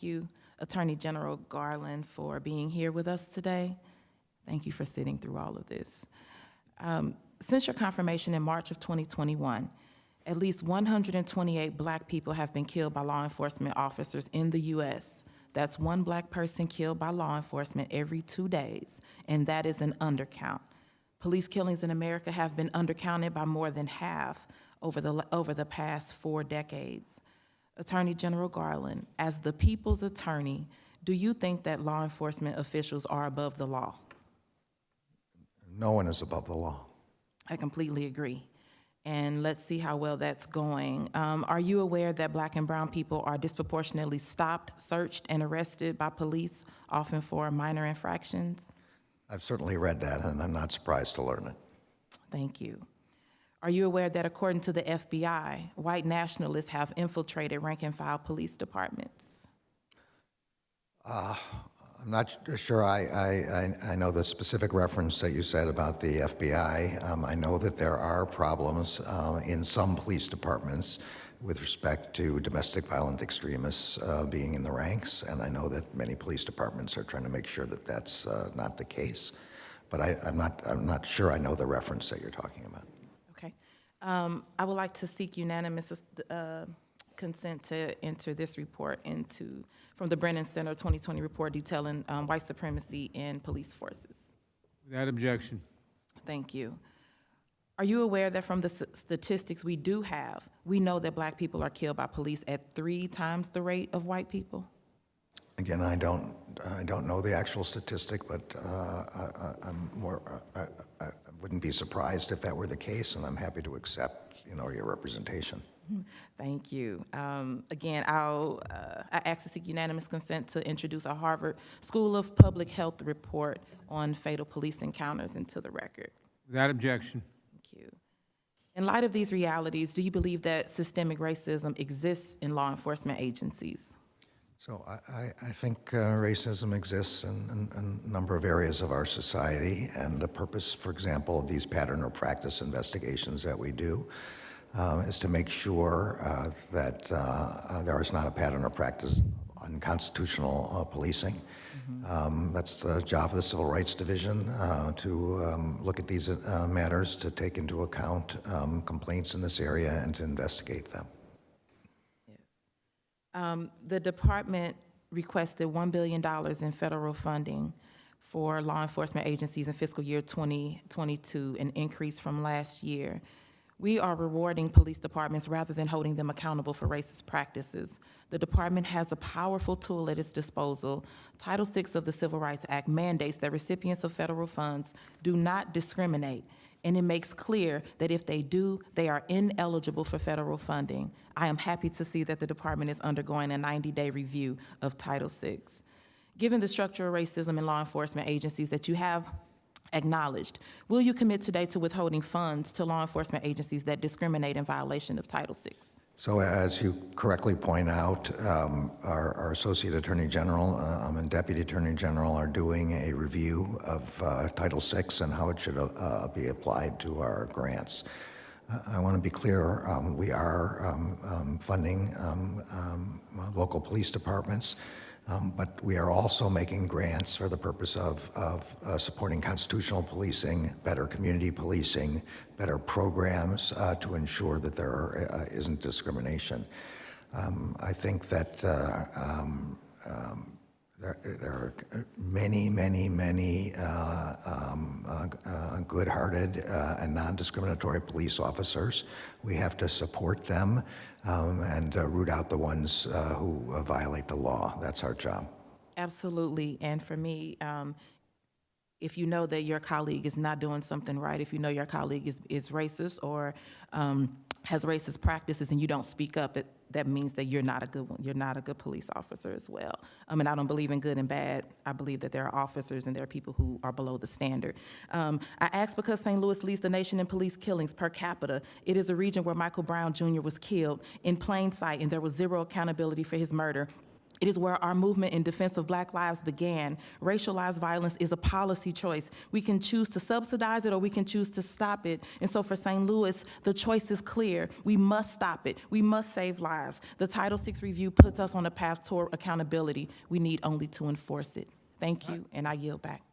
you, Attorney General Garland, for being here with us today. Thank you for sitting through all of this. Since your confirmation in March of 2021, at least 128 Black people have been killed by law enforcement officers in the U.S. That's one Black person killed by law enforcement every 2 days, and that is an undercount. Police killings in America have been undercounted by more than half over the past 4 decades. Attorney General Garland, as the people's attorney, do you think that law enforcement officials are above the law? No one is above the law. I completely agree. And let's see how well that's going. Are you aware that Black and brown people are disproportionately stopped, searched, and arrested by police, often for minor infractions? I've certainly read that, and I'm not surprised to learn it. Thank you. Are you aware that according to the FBI, white nationalists have infiltrated rank-and-file police departments? I'm not sure I know the specific reference that you said about the FBI. I know that there are problems in some police departments with respect to domestic violent extremists being in the ranks, and I know that many police departments are trying to make sure that that's not the case. But I'm not sure I know the reference that you're talking about. Okay. I would like to seek unanimous consent to enter this report from the Brennan Center 2020 report detailing white supremacy in police forces. Without objection. Thank you. Are you aware that from the statistics we do have, we know that Black people are killed by police at 3 times the rate of white people? Again, I don't know the actual statistic, but I wouldn't be surprised if that were the case, and I'm happy to accept, your representation. Thank you. Again, I ask to seek unanimous consent to introduce a Harvard School of Public Health report on fatal police encounters into the record. Without objection. Thank you. In light of these realities, do you believe that systemic racism exists in law enforcement agencies? So I think racism exists in a number of areas of our society, and the purpose, for example, of these pattern or practice investigations that we do is to make sure that there is not a pattern or practice of unconstitutional policing. That's the job of the Civil Rights Division, to look at these matters, to take into account complaints in this area and to investigate them. The department requested $1 billion in federal funding for law enforcement agencies in fiscal year 2022, an increase from last year. We are rewarding police departments rather than holding them accountable for racist practices. The department has a powerful tool at its disposal. Title VI of the Civil Rights Act mandates that recipients of federal funds do not discriminate, and it makes clear that if they do, they are ineligible for federal funding. I am happy to see that the department is undergoing a 90-day review of Title VI. Given the structural racism in law enforcement agencies that you have acknowledged, will you commit today to withholding funds to law enforcement agencies that discriminate in violation of Title VI? So as you correctly point out, our Associate Attorney General and Deputy Attorney General are doing a review of Title VI and how it should be applied to our grants. I want to be clear, we are funding local police departments, but we are also making grants for the purpose of supporting constitutional policing, better community policing, better programs to ensure that there isn't discrimination. I think that there are many good-hearted and non-discriminatory police officers. We have to support them and root out the ones who violate the law. That's our job. Absolutely, and for me, if you know that your colleague is not doing something right, if you know your colleague is racist or has racist practices and you don't speak up, that means that you're not a good one. You're not a good police officer as well. And I don't believe in good and bad. I believe that there are officers and there are people who are below the standard. I ask because St. Louis leads the nation in police killings per capita. It is a region where Michael Brown Jr. was killed in plain sight, and there was zero accountability for his murder It is where our movement in defense of Black lives began. Racialized violence is a policy choice. We can choose to subsidize it or we can choose to stop it. And so for St. Louis, the choice is clear. We must stop it. We must save lives. The Title VI review puts us on a path toward accountability. We need only to enforce it. Thank you, and I yield back.